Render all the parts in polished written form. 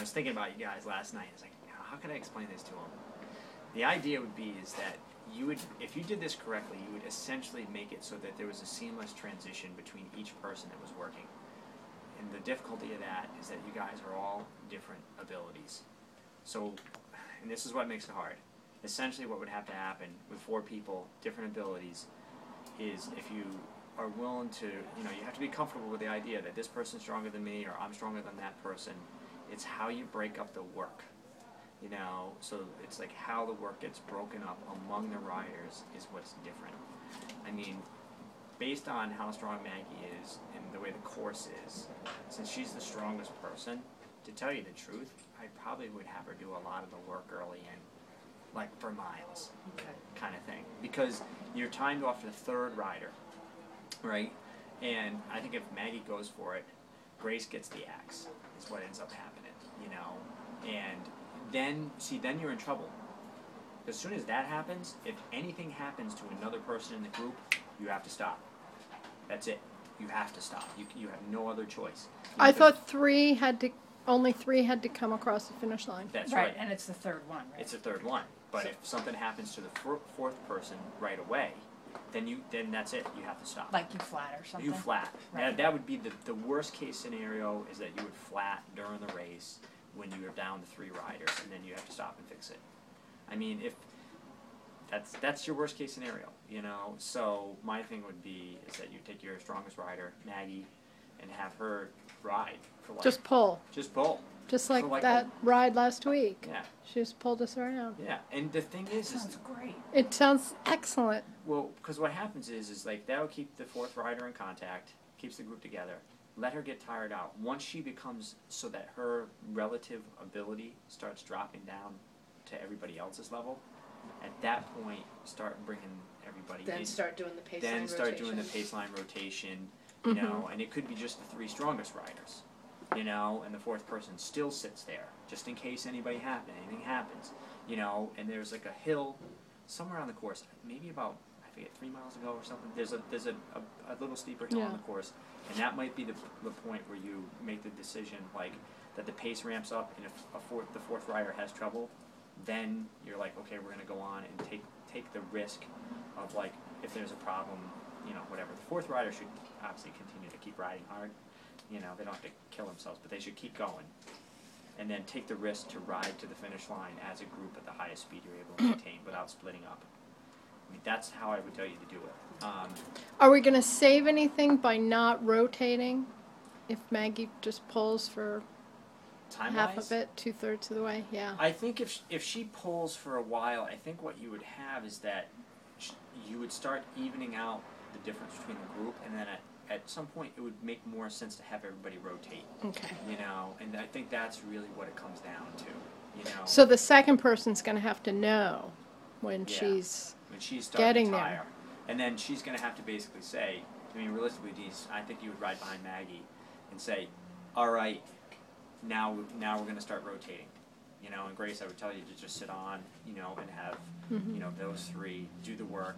was thinking about you guys last night. It's like, how can I explain this to them? The idea would be is that you would, if you did this correctly, you would essentially make it so that there was a seamless transition between each person that was working. And the difficulty of that is that you guys are all different abilities. So, and this is what makes it hard. Essentially what would have to happen with 4 people, different abilities, is if you are willing to, you have to be comfortable with the idea that this person's stronger than me or I'm stronger than that person. It's how you break up the work. So it's like how the work gets broken up among the riders is what's different. I mean, based on how strong Maggie is and the way the course is, since she's the strongest person, to tell you the truth, I probably would have her do a lot of the work early in, like for miles, kind of thing. Because you're timed off the 3rd rider, right? And I think if Maggie goes for it, Grace gets the axe, is what ends up happening, And then you're in trouble. As soon as that happens, if anything happens to another person in the group, you have to stop. That's it. You have to stop. You have no other choice. I thought only 3 had to come across the finish line. That's right. And it's the 3rd one, right? It's the 3rd one. But if something happens to the 4th person right away, then that's it. You have to stop. Like you flat or something? You flat. Right. That would be the worst case scenario, is that you would flat during the race when you are down to 3 riders, and then you have to stop and fix it. I mean, if that's your worst case scenario, So my thing would be is that you take your strongest rider, Maggie, and have her ride for like Just pull. Just pull. Just like that ride last week. Yeah. She just pulled us around. Yeah, and the thing is, Sounds great. It sounds excellent. Well, because what happens is like that'll keep the 4th rider in contact, keeps the group together. Let her get tired out. Once she becomes so that her relative ability starts dropping down to everybody else's level, at that point, start bringing everybody. Then start doing the pace line rotation. Then start doing the pace line rotation, and it could be just the 3 strongest riders, and the 4th person still sits there, just in case anything happens, and there's like a hill somewhere on the course, maybe about, I forget, 3 miles ago or something, there's a little steeper hill on the course, and that might be the point where you make the decision, like, that the pace ramps up, and if the 4th rider has trouble, then you're like, okay, we're going to go on and take the risk of, like, if there's a problem, whatever. The 4th rider should obviously continue to keep riding hard. They don't have to kill themselves, but they should keep going. And then take the risk to ride to the finish line as a group at the highest speed you're able to maintain without splitting up. I mean, that's how I would tell you to do it. Are we going to save anything by not rotating if Maggie just pulls for half of it, 2/3 of the way? Yeah. I think if she pulls for a while, I think what you would have is that you would start evening out the difference between the group, and then at some point it would make more sense to have everybody rotate. Okay. And I think that's really what it comes down to. So the second person's going to have to know when she's getting there. There. And then she's going to have to basically say, I mean, realistically, I think you would ride behind Maggie and say, all right, now we're going to start rotating. And Grace, I would tell you to just sit on, and have, those 3 do the work,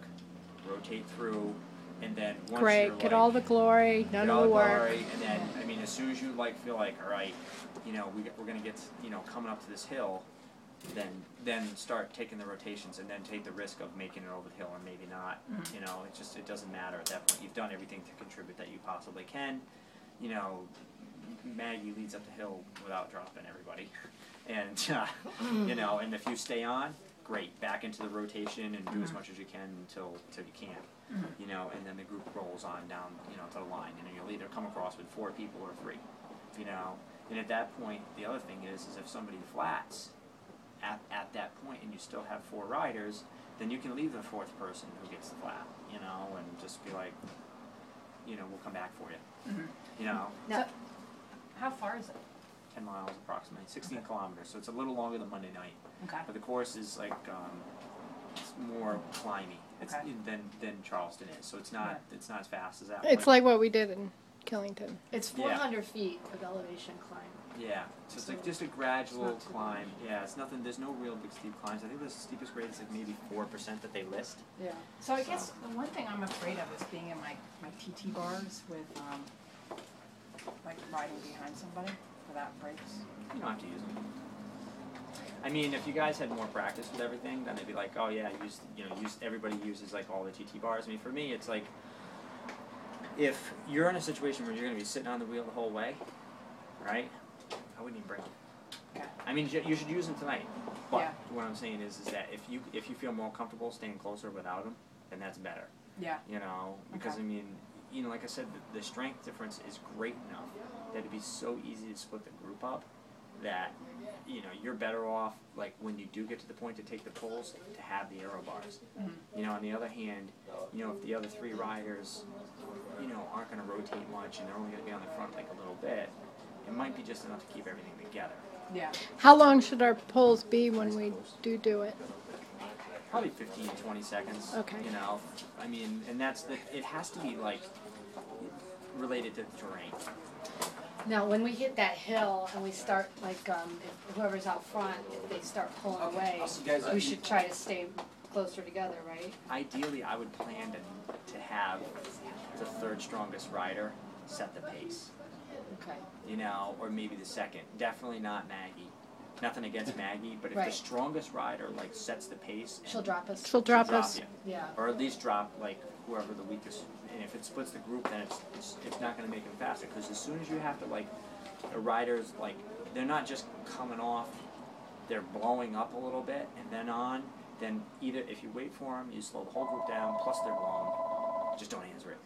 rotate through, and then once you're get all the glory, none of the work. And then, I mean, as soon as you feel like, all right, we're going to get, coming up to this hill, then start taking the rotations, and then take the risk of making it over the hill or maybe not. It doesn't matter at that point. You've done everything to contribute that you possibly can. Maggie leads up the hill without dropping everybody, and and if you stay on, great, back into the rotation and do as much as you can until you can't, and then the group rolls on down, to the line, and you'll either come across with 4 people or 3, and at that point, the other thing is if somebody flats at that point and you still have 4 riders, then you can leave the 4th person who gets the flat, and just be like, we'll come back for you, Now, how far is it? 10 miles approximately, 16 kilometers, so it's a little longer than Monday night. Okay. But the course is like, it's more climby than Charleston is, so it's not as fast as that. It's like what we did in Killington. It's 400 feet of elevation climb. Yeah, so it's like just a gradual climb. Yeah, it's nothing, there's no real big steep climbs. I think the steepest grade is like maybe 4% that they list. Yeah. So I guess the one thing I'm afraid of is being in my TT bars with, like riding behind somebody. without brakes? You don't have to use them. I mean, if you guys had more practice with everything, then it'd be like, oh yeah, everybody uses like all the TT bars. I mean, for me, it's like, if you're in a situation where you're going to be sitting on the wheel the whole way, right? I wouldn't even bring them. Okay. I mean, you should use them tonight. But Yeah. what I'm saying is that if you feel more comfortable staying closer without them, then that's better. Yeah. You know, because Okay. I mean, like I said, the strength difference is great enough that it'd be so easy to split the group up that you're better off, like when you do get to the point to take the pulls, to have the aero bars. Mm-hmm. On the other hand, if the other 3 riders aren't going to rotate much and they're only going to be on the front like a little bit, it might be just enough to keep everything together. Yeah. How long should our polls be when we do it? Probably 15, 20 seconds. Okay. I mean, and it has to be like related to the terrain. Now, when we hit that hill and we start, like, if whoever's out front, if they start pulling away, I'll see you guys. we should try to stay closer together, right? Ideally, I would plan to have the 3rd strongest rider set the pace. Okay. Or maybe the 2nd. Definitely not Maggie. Nothing against Maggie, but if the Right. strongest rider like sets the pace, She'll drop us. She'll drop us. you. Yeah. Or at least drop like whoever the weakest. And if it splits the group, then it's not going to make them faster. Because as soon as you have to the riders they're not just coming off, they're blowing up a little bit and then on. Then either if you wait for them, you slow the whole group down. Plus they're blown. Just don't answer it.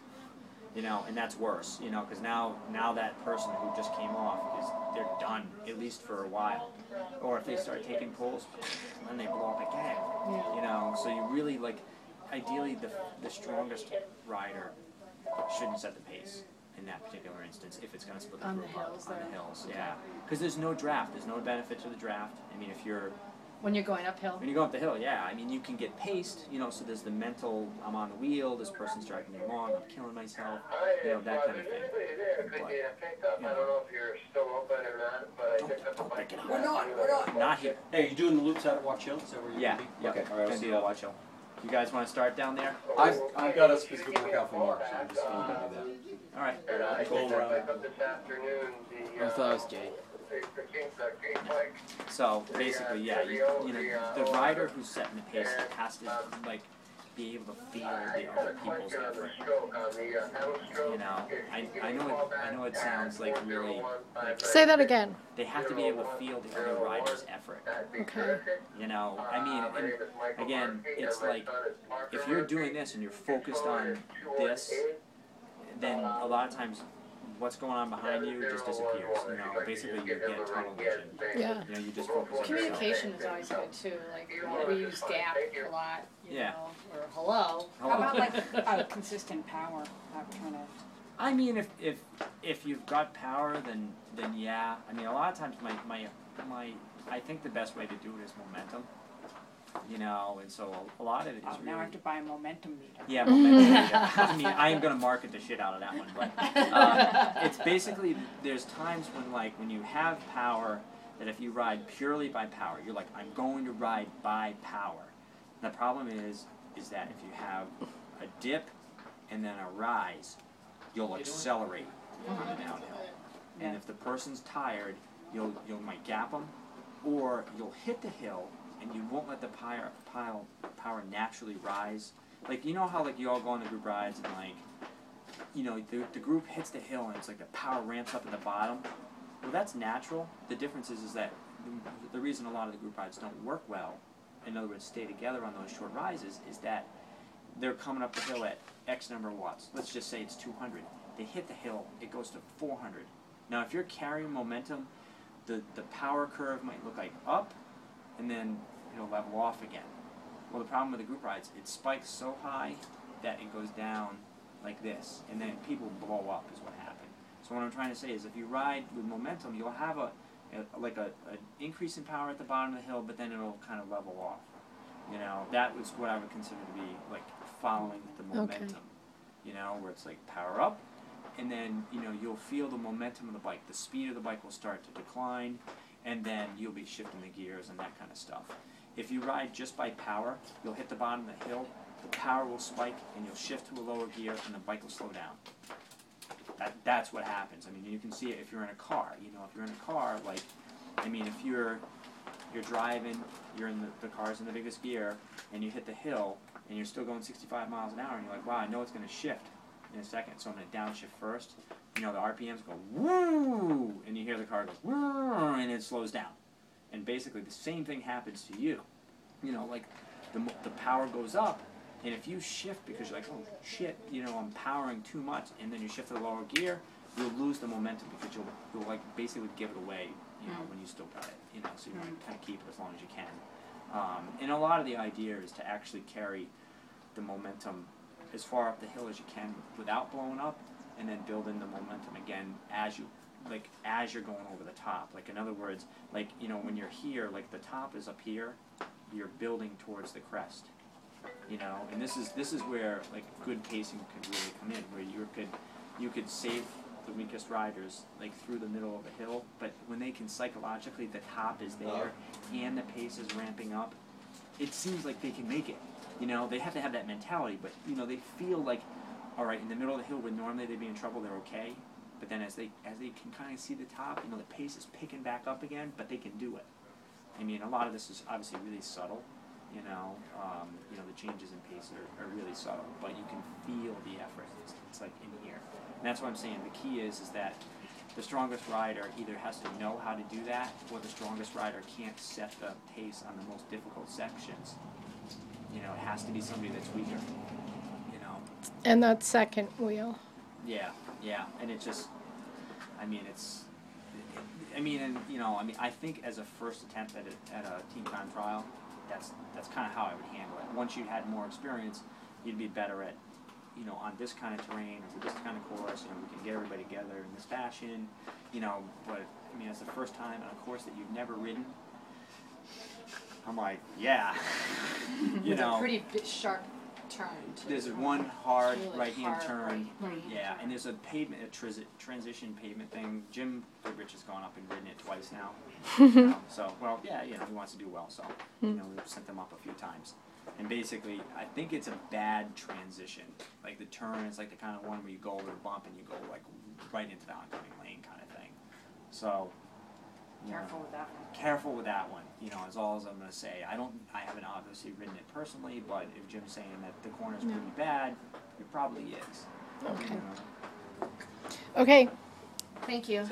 And that's worse. Because now that person who just came off they're done at least for a while. Or if they start taking pulls, then they blow up again. Yeah. So you really ideally the strongest rider shouldn't set the pace in that particular instance if it's going to split the On group the up hills on there. the hills. Yeah, because there's no draft. There's no benefit to the draft. I mean, if you're When you're going uphill. when you go up the hill, yeah. I mean, you can get paced. So there's the mental. I'm on the wheel. This person's dragging me along. I'm killing myself. That kind of thing. But, I don't know if you're still open or not, but I picked up a don't bike. pick it up. We're not. Not here. Hey, you doing the loops out of Watch Hill? Is that where you're Yeah. gonna be? Yeah. Okay. All right. I'll Gonna see do you. a watch hill. You guys want to start down there? I've got a specific workout for Mark, so I'm just gonna do that. All right. And I Cool. picked up this afternoon the, I thought it was Jay. the King bike. So basically, yeah, the rider who's setting the pace has to be able to feel the other people's effort. I know it sounds really Say that again. they have to be able to feel the other rider's effort. Okay. I mean, and again, it's like if you're doing this and you're focused on this, then a lot of times what's going on behind you just disappears. Basically you get tunnel vision. Yeah. You just focus on yourself. Communication is always good too. Like we use gap a lot, Yeah. or hello. How about consistent power? Not trying to. I mean, if you've got power, then yeah. I mean, a lot of times I think the best way to do it is momentum. And so a lot of it is Oh, really. now I have to buy a momentum meter. Yeah, momentum. I mean, I am going to market the shit out of that one, but it's basically there's times when you have power that if you ride purely by power, you're like, I'm going to ride by power. The problem is that if you have a dip and then a rise, you'll accelerate on the downhill. And if the person's tired, you might gap them, or you'll hit the hill and you won't let the power naturally rise. How you all go on the group rides and the group hits the hill and it's like the power ramps up at the bottom. Well, that's natural. The difference is that the reason a lot of the group rides don't work well, in other words, stay together on those short rises, is that they're coming up the hill at X number of watts. Let's just say it's 200. They hit the hill, it goes to 400. Now, if you're carrying momentum, the power curve might look like up, and then it'll level off again. Well, the problem with the group rides, it spikes so high that it goes down like this, and then people blow up is what happens. So what I'm trying to say is if you ride with momentum, you'll have an increase in power at the bottom of the hill, but then it'll kind of level off. That was what I would consider to be following the momentum. Where it's power up, and then you'll feel the momentum of the bike. The speed of the bike will start to decline, and then you'll be shifting the gears and that kind of stuff. If you ride just by power, you'll hit the bottom of the hill, the power will spike, and you'll shift to a lower gear, and the bike will slow down. That's what happens. I mean, you can see it if you're in a car. You know, if you're in a car, like, I mean, if you're driving, you're in the car's in the biggest gear, and you hit the hill, and you're still going 65 miles an hour, and you're like, wow, I know it's going to shift in a second, so I'm going to downshift first. You know, the RPMs go woo, and you hear the car go woo, and it slows down. And basically, the same thing happens to you. You know, like the power goes up. And if you shift because you're like, oh shit, you know, I'm powering too much, and then you shift to the lower gear, you'll lose the momentum because you'll like basically give it away, you know, when you still got it, you know, so you want to kind of keep it as long as you can. And a lot of the idea is to actually carry the momentum as far up the hill as you can without blowing up, and then build in the momentum again as you're going over the top. Like, in other words, like, you know, when you're here, like the top is up here, you're building towards the crest. You know, and this is where like good pacing could really come in, where you could save the weakest riders like through the middle of a hill, but when they can psychologically, the top is there and the pace is ramping up, it seems like they can make it. You know, they have to have that mentality, but you know, they feel like, all right, in the middle of the hill where normally they'd be in trouble, they're okay, but then as they can kind of see the top, you know, the pace is picking back up again, but they can do it. I mean, a lot of this is obviously really subtle. You know, the changes in pace are really subtle, but you can feel the effort. It's like in here. And that's what I'm saying. The key is that the strongest rider either has to know how to do that, or the strongest rider can't set the pace on the most difficult sections. You know, it has to be somebody that's weaker, you know. And that second wheel. Yeah, and it just, I mean, I think as a first attempt at a team time trial, that's kind of how I would handle it. Once you had more experience, you'd be better at, you know, on this kind of terrain, or this kind of course, you know, we can get everybody together in this fashion, you know, but, I mean, as the first time on a course that you've never ridden, I'm like, yeah, you know. It's a pretty sharp turn. There's one hard really right-hand hard turn, right-hand yeah, turn. and there's a pavement, transition pavement thing. Jim Goodrich has gone up and ridden it twice now. You know, so, well, yeah, you know, he wants to do well, so, you know, we've sent them up a few times. And basically, I think it's a bad transition. Like, the turn is like the kind of one where you go over a bump and you go, like, right into the oncoming lane kind of thing. So, you Careful know, with that one. careful with that one, you know, is all I'm going to say. I haven't obviously ridden it personally, but if Jim's saying that the corner's pretty bad, it probably is. Okay. You know. Okay. Thank you.